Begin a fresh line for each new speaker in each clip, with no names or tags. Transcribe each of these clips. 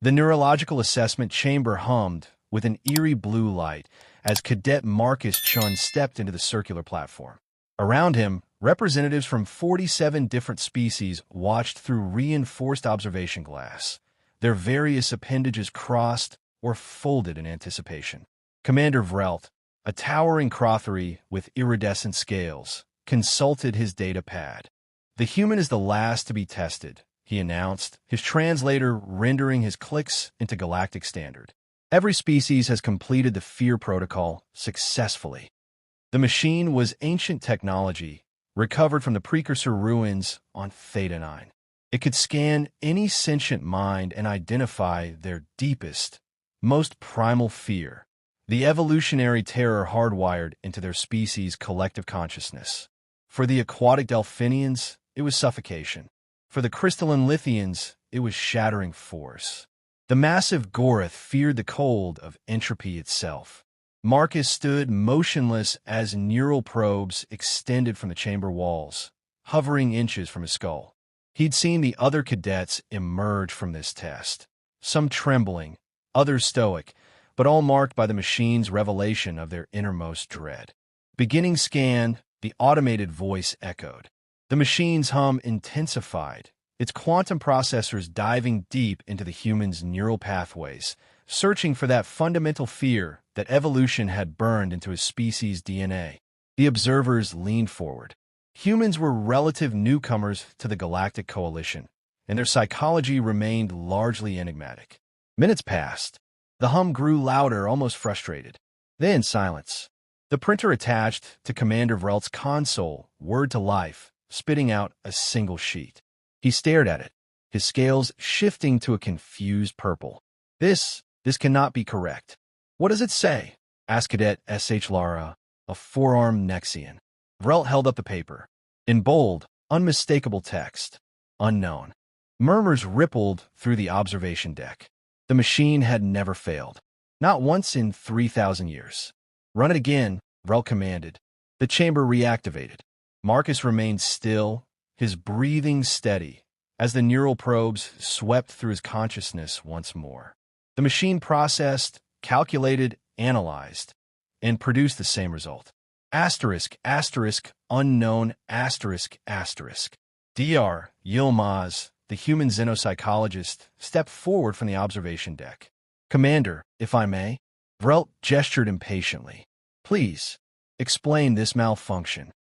The neurological assessment chamber hummed with an eerie blue light as Cadet Marcus Chen stepped into the circular platform. Around him, representatives from 47 different species watched through reinforced observation glass, their various appendages crossed or folded in anticipation. Commander Vrelt, a towering Crothery with iridescent scales, consulted his data pad. "The human is the last to be tested," he announced, his translator rendering his clicks into Galactic standard. "Every species has completed the fear protocol successfully." The machine was ancient technology, recovered from the precursor ruins on Theta 9. It could scan any sentient mind and identify their deepest, most primal fear, the evolutionary terror hardwired into their species' collective consciousness. For the aquatic Delphinians, it was suffocation. For the crystalline Lithians, it was shattering force. The massive Gorath feared the cold of entropy itself. Marcus stood motionless as neural probes extended from the chamber walls, hovering inches from his skull. He'd seen the other cadets emerge from this test, some trembling, others stoic, but all marked by the machine's revelation of their innermost dread. "Beginning scan," the automated voice echoed. The machine's hum intensified, its quantum processors diving deep into the human's neural pathways, searching for that fundamental fear that evolution had burned into his species' DNA. The observers leaned forward. Humans were relative newcomers to the Galactic Coalition, and their psychology remained largely enigmatic. Minutes passed. The hum grew louder, almost frustrated. Then silence. The printer attached to Commander Vrelt's console whirred to life, spitting out a single sheet. He stared at it, his scales shifting to a confused purple. This cannot be correct." "What does it say?" asked Cadet S.H. Lara, a four-armed Nexian. Vrelt held up the paper. In bold, unmistakable text, "Unknown." Murmurs rippled through the observation deck. The machine had never failed. Not once in 3,000 years. "Run it again," Vrelt commanded. The chamber reactivated. Marcus remained still, his breathing steady, as the neural probes swept through his consciousness once more. The machine processed, calculated, analyzed, and produced the same result. Asterisk, asterisk, unknown, asterisk, asterisk. Dr. Yilmaz, the human xenopsychologist, stepped forward from the observation deck. "Commander, if I may?" Vrelt gestured impatiently. "Please, explain this malfunction."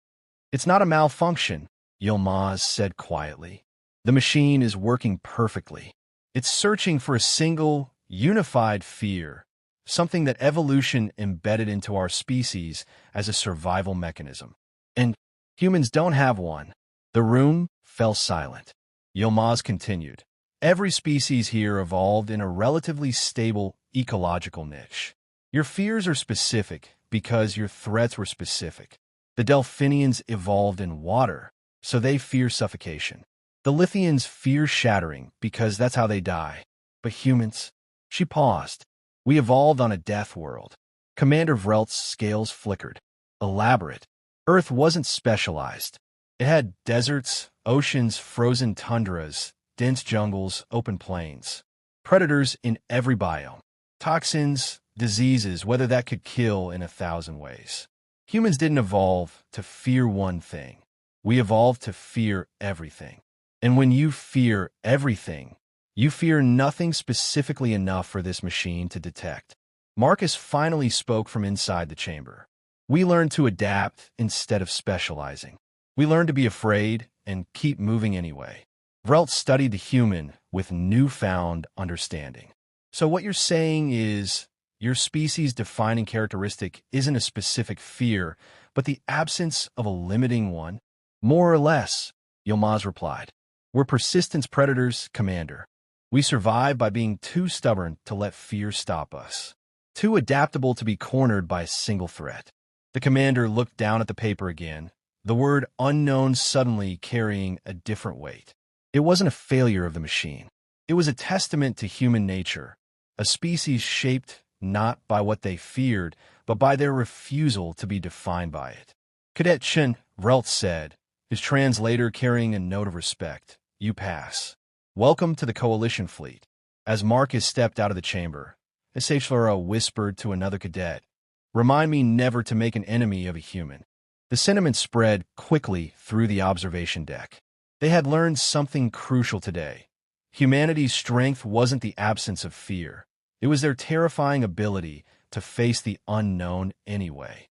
"It's not a malfunction," Yilmaz said quietly. "The machine is working perfectly. It's searching for a single, unified fear, something that evolution embedded into our species as a survival mechanism. And humans don't have one." The room fell silent. Yilmaz continued. "Every species here evolved in a relatively stable ecological niche. Your fears are specific because your threats were specific. The Delphinians evolved in water, so they fear suffocation. The Lithians fear shattering because that's how they die. But humans..." She paused. "We evolved on a death world." Commander Vrelt's scales flickered. "Elaborate. Earth wasn't specialized. It had deserts, oceans, frozen tundras, dense jungles, open plains. Predators in every biome. Toxins, diseases, whether that could kill in 1,000 ways. Humans didn't evolve to fear one thing. We evolved to fear everything. And when you fear everything, you fear nothing specifically enough for this machine to detect." Marcus finally spoke from inside the chamber. "We learned to adapt instead of specializing. We learned to be afraid and keep moving anyway." Vrelt studied the human with newfound understanding. "So what you're saying is, your species' defining characteristic isn't a specific fear, but the absence of a limiting one?" "More or less," Yilmaz replied. "We're persistence predators, Commander. We survive by being too stubborn to let fear stop us. Too adaptable to be cornered by a single threat." The commander looked down at the paper again, the word unknown suddenly carrying a different weight. It wasn't a failure of the machine. It was a testament to human nature, a species shaped not by what they feared, but by their refusal to be defined by it. "Cadet Chen," Vrelt said, his translator carrying a note of respect, "You pass. Welcome to the Coalition fleet." As Marcus stepped out of the chamber, Seichlara whispered to another cadet, "Remind me never to make an enemy of a human." The sentiment spread quickly through the observation deck. They had learned something crucial today. Humanity's strength wasn't the absence of fear. It was their terrifying ability to face the unknown anyway.